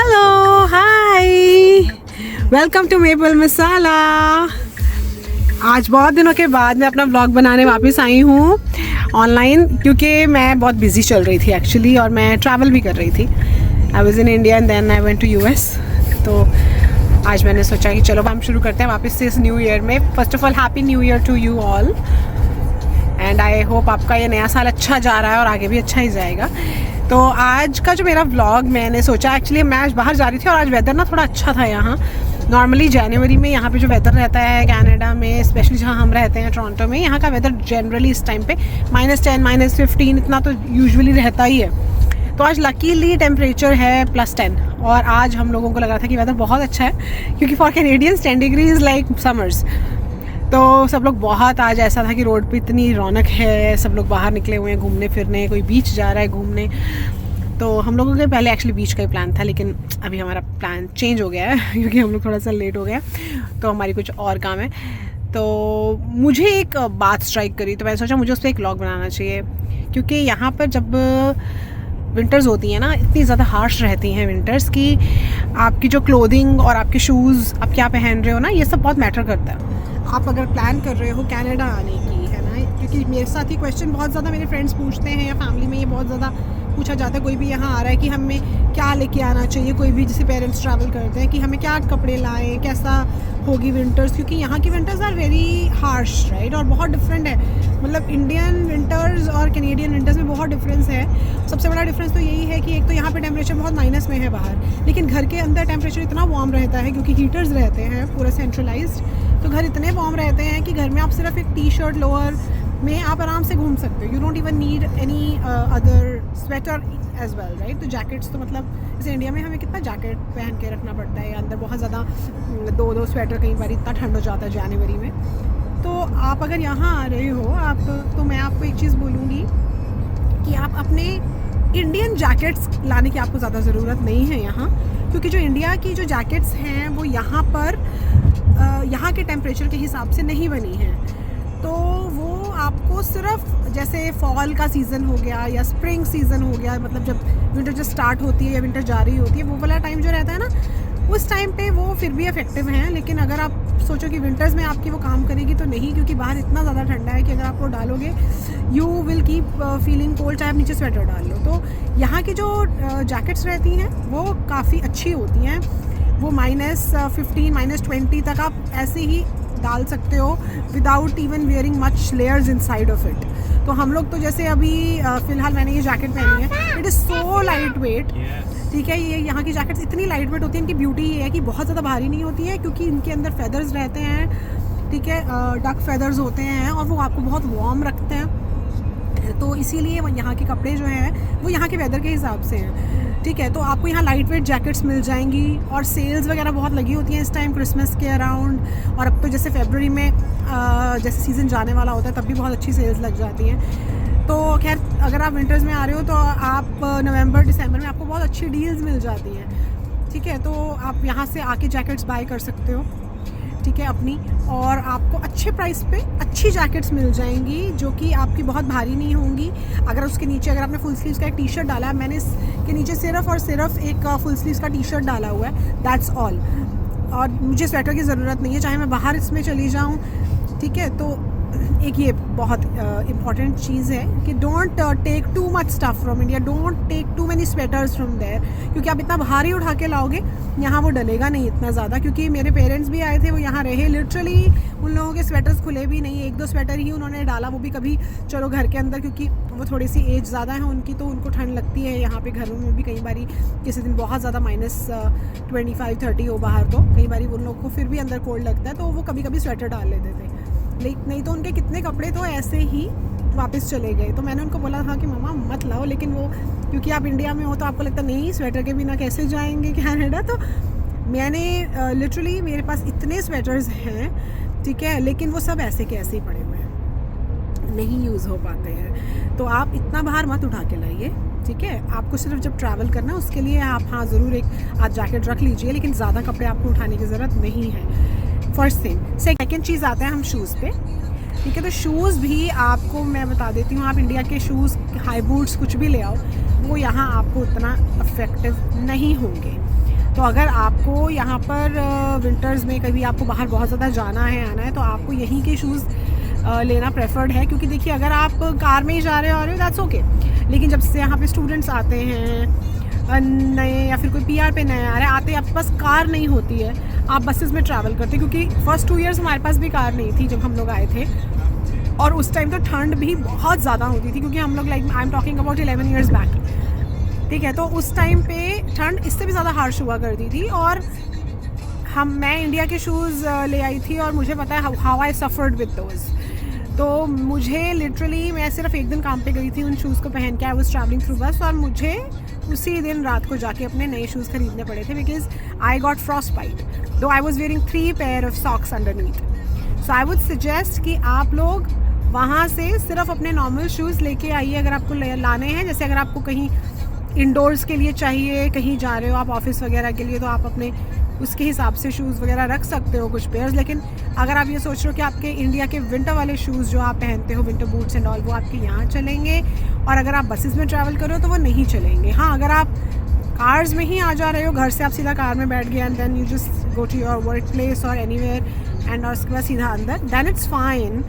Hello, hi, welcome to Maple Masala. आज बहुत दिनों के बाद मैं अपना व्लॉग बनाने वापस आई हूँ ऑनलाइन, क्योंकि मैं बहुत बिजी चल रही थी एक्चुअली, और मैं ट्रैवल भी कर रही थी। I was in India and then I went to US. तो आज मैंने सोचा कि चलो हम शुरू करते हैं वापस से इस न्यू ईयर में। First of all happy new year to you all, and I hope आपका ये नया साल अच्छा जा रहा है और आगे भी अच्छा ही जाएगा। तो आज का जो मेरा व्लॉग, मैंने सोचा एक्चुअली मैं आज बाहर जा रही थी और आज वेदर ना थोड़ा अच्छा था यहाँ। नॉर्मली जनवरी में यहाँ पे जो वेदर रहता है कनाडा में, स्पेशली जहाँ हम रहते हैं टोरंटो में, यहाँ का वेदर जनरली इस टाइम पे -10 -15 इतना तो यूजुअली रहता ही है। तो आज लकीली टेम्परेचर है +10, और आज हम लोगों को लग रहा था कि वेदर बहुत अच्छा है, क्योंकि for Canadians 10 degree is like summers. तो सब लोग बहुत, आज ऐसा था कि रोड पे इतनी रौनक है, सब लोग बाहर निकले हुए हैं घूमने फिरने, कोई बीच जा रहा है घूमने। तो हम लोगों के पहले एक्चुअली बीच का ही प्लान था, लेकिन अभी हमारा प्लान चेंज हो गया है क्योंकि हम लोग थोड़ा सा लेट हो गया, तो हमारी कुछ और काम है। तो मुझे एक बात स्ट्राइक करी, तो मैंने सोचा मुझे उस पर एक व्लॉग बनाना चाहिए, क्योंकि यहाँ पर जब विंटर्स होती हैं ना, इतनी ज़्यादा हार्श रहती हैं विंटर्स की, आपकी जो क्लोथिंग और आपके शूज़ आप क्या पहन रहे हो ना, ये सब बहुत मैटर करता है। आप अगर प्लान कर रहे हो कनाडा आने की, है ना, क्योंकि मेरे साथ ही क्वेश्चन बहुत ज़्यादा मेरे फ्रेंड्स पूछते हैं, या फैमिली में ये बहुत ज़्यादा पूछा जाता है। कोई भी यहाँ आ रहा है कि हमें क्या लेके आना चाहिए, कोई भी जैसे पेरेंट्स ट्रैवल करते हैं कि हमें क्या कपड़े लाएं, कैसा होगी विंटर्स, क्योंकि यहाँ की winters are very harsh, right, और बहुत डिफरेंट है। मतलब इंडियन विंटर्स और कैनेडियन विंटर्स में बहुत डिफरेंस है। सबसे बड़ा डिफरेंस तो यही है कि एक तो यहाँ पे टेम्परेचर बहुत माइनस में है बाहर, लेकिन घर के अंदर टेम्परेचर इतना वार्म रहता है, क्योंकि हीटर्स रहते हैं पूरा सेंट्रलाइज्ड। तो घर इतने वार्म रहते हैं कि घर में आप सिर्फ एक टी-शर्ट लोअर में आप आराम से घूम सकते हो। You don't even need any other sweater as well, right. तो जैकेट्स तो मतलब जैसे इंडिया में हमें कितना जैकेट पहन के रखना पड़ता है, अंदर बहुत ज़्यादा 2-2 स्वेटर, कई बार इतना ठंड हो जाता है जनवरी में। तो आप अगर यहाँ आ रहे हो आप, तो मैं आपको एक चीज़ बोलूँगी कि आप अपने इंडियन जैकेट्स लाने की आपको ज़्यादा ज़रूरत नहीं है यहाँ, क्योंकि जो इंडिया की जो जैकेट्स हैं वो यहाँ पर यहाँ के टेम्परेचर के हिसाब से नहीं बनी हैं। तो वो आपको सिर्फ जैसे फॉल का सीज़न हो गया या स्प्रिंग सीज़न हो गया, मतलब जब विंटर जो स्टार्ट होती है या विंटर जा रही होती है, वो वाला टाइम जो रहता है ना, उस टाइम पे वो फिर भी इफेक्टिव हैं। लेकिन अगर आप सोचो कि विंटर्स में आपकी वो काम करेगी, तो नहीं, क्योंकि बाहर इतना ज़्यादा ठंडा है कि अगर आप वो डालोगे you will keep feeling cold, चाहे आप नीचे स्वेटर डाल लो। तो यहाँ की जो जैकेट्स रहती हैं वो काफ़ी अच्छी होती हैं। वो -15 -20 तक आप ऐसे ही डाल सकते हो without even wearing much layers inside of it. तो हम लोग तो जैसे अभी फ़िलहाल मैंने ये जैकेट पहनी है, it is so light weight, ठीक है। ये यहाँ की जैकेट्स इतनी लाइट वेट होती हैं, इनकी ब्यूटी ये है कि बहुत ज़्यादा भारी नहीं होती है, क्योंकि इनके अंदर फेदर्स रहते हैं, ठीक है, डक फेदर्स होते हैं, और वो आपको बहुत वार्म रखते हैं। तो इसीलिए यहाँ के कपड़े जो हैं वो यहाँ के वेदर के हिसाब से हैं, ठीक है। तो आपको यहाँ लाइट वेट जैकेट्स मिल जाएंगी, और सेल्स वगैरह बहुत लगी होती हैं इस टाइम क्रिसमस के अराउंड। और अब तो जैसे फरवरी में जैसे सीज़न जाने वाला होता है, तब भी बहुत अच्छी सेल्स लग जाती हैं। तो खैर, अगर आप विंटर्स में आ रहे हो तो आप नवंबर दिसंबर में आपको बहुत अच्छी डील्स मिल जाती हैं, ठीक है। तो आप यहाँ से आके जैकेट्स बाय कर सकते हो, ठीक है, अपनी, और आपको अच्छे प्राइस पे अच्छी जैकेट्स मिल जाएंगी, जो कि आपकी बहुत भारी नहीं होंगी। अगर उसके नीचे, अगर आपने फुल स्लीव्स का एक टी-शर्ट डाला है, मैंने इसके नीचे सिर्फ और सिर्फ एक फुल स्लीव्स का टी-शर्ट डाला हुआ है, दैट्स ऑल, और मुझे स्वेटर की ज़रूरत नहीं है, चाहे मैं बाहर इसमें चली जाऊँ, ठीक है। तो एक ये बहुत इम्पॉर्टेंट चीज़ है कि don't take too much stuff from India, don't take too many sweaters from there, क्योंकि आप इतना भारी उठा के लाओगे यहाँ, वो डलेगा नहीं इतना ज़्यादा। क्योंकि मेरे पेरेंट्स भी आए थे, वो यहाँ रहे, लिटरली उन लोगों के स्वेटर्स खुले भी नहीं, 1-2 स्वेटर ही उन्होंने डाला, वो भी कभी चलो घर के अंदर, क्योंकि वो थोड़ी सी एज ज़्यादा है उनकी, तो उनको ठंड लगती है। यहाँ पे घरों में भी कई बारी किसी दिन बहुत ज़्यादा -25-30 हो बाहर, तो कई बारी उन लोगों को फिर भी अंदर कोल्ड लगता है, तो वो कभी कभी स्वेटर डाल लेते थे। नहीं तो उनके कितने कपड़े तो ऐसे ही वापस चले गए। तो मैंने उनको बोला था कि मामा मत लाओ, लेकिन वो, क्योंकि आप इंडिया में हो तो आपको लगता नहीं स्वेटर के बिना कैसे जाएंगे कनाडा। तो मैंने लिटरली, मेरे पास इतने स्वेटर्स हैं, ठीक है, लेकिन वो सब ऐसे के ऐसे ही पड़े हुए हैं, नहीं यूज़ हो पाते हैं। तो आप इतना बाहर मत उठा के लाइए, ठीक है। आपको सिर्फ जब ट्रैवल करना है उसके लिए आप, हाँ, ज़रूर एक आध जैकेट रख लीजिए, लेकिन ज़्यादा कपड़े आपको उठाने की ज़रूरत नहीं है, फर्स्ट थिंग। सेकेंड चीज़ आता है हम शूज़ पे, ठीक है। तो शूज़ भी आपको मैं बता देती हूँ, आप इंडिया के शूज़, हाई बूट्स कुछ भी ले आओ, वो यहाँ आपको उतना इफ़ेक्टिव नहीं होंगे। तो अगर आपको यहाँ पर विंटर्स में कभी आपको बाहर बहुत ज़्यादा जाना है आना है तो आपको यहीं के शूज़ लेना प्रेफर्ड है, क्योंकि देखिए अगर आप कार में ही जा रहे हो दैट्स ओके, लेकिन जब से यहाँ पे स्टूडेंट्स आते हैं नए या फिर कोई PR पे नए आ रहे हैं, आते आपके पास कार नहीं होती है, आप बसेस में ट्रैवल करते, क्योंकि फर्स्ट 2 इयर्स हमारे पास भी कार नहीं थी जब हम लोग आए थे, और उस टाइम तो ठंड भी बहुत ज़्यादा होती थी, क्योंकि हम लोग like I am talking about 11 years back, ठीक है। तो उस टाइम पे ठंड इससे भी ज़्यादा हार्श हुआ करती थी, और मैं इंडिया के शूज़ ले आई थी, और मुझे पता है how I suffered with those. तो मुझे लिटरली मैं सिर्फ एक दिन काम पे गई थी उन शूज़ को पहन के, आई वाज ट्रैवलिंग थ्रू बस, और मुझे उसी दिन रात को जाके अपने नए शूज़ खरीदने पड़े थे, because I got frostbite, though I was wearing 3 pair of socks underneath. So I would suggest कि आप लोग वहाँ से सिर्फ अपने नॉर्मल शूज़ लेके आइए अगर आपको लाने हैं। जैसे अगर आपको कहीं इंडोर्स के लिए चाहिए, कहीं जा रहे हो आप ऑफिस वगैरह के लिए, तो आप अपने उसके हिसाब से शूज़ वगैरह रख सकते हो कुछ पेयर्स। लेकिन अगर आप ये सोच रहे हो कि आपके इंडिया के विंटर वाले शूज़ जो आप पहनते हो, विंटर बूट्स एंड ऑल, वो आपके यहाँ चलेंगे, और अगर आप बसेस में ट्रैवल कर रहे हो तो वो नहीं चलेंगे। हाँ, अगर आप कार्स में ही आ जा रहे हो, घर से आप सीधा कार में बैठ गए and then you just go to your work place और एनीवेयर एंड और उसके बाद सीधा अंदर, then it's fine,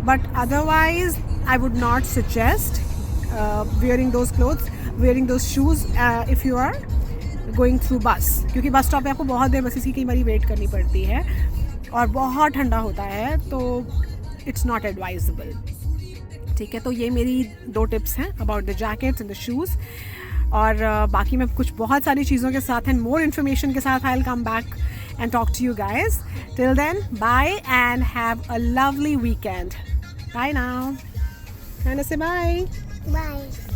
but otherwise I would not suggest wearing those clothes, wearing those shoes if you are going through bus, क्योंकि bus stop पे आपको बहुत देर बसेस की कई बारी वेट करनी पड़ती है और बहुत ठंडा होता है, तो इट्स नॉट एडवाइजेबल, ठीक है। तो ये मेरी 2 टिप्स हैं about the jackets and the shoes, और बाकी मैं कुछ बहुत सारी चीज़ों के साथ एंड मोर इन्फॉर्मेशन के साथ I will come back and talk to you guys. Till then, bye and have a lovely weekend. Bye now. Hannah, say bye. Bye.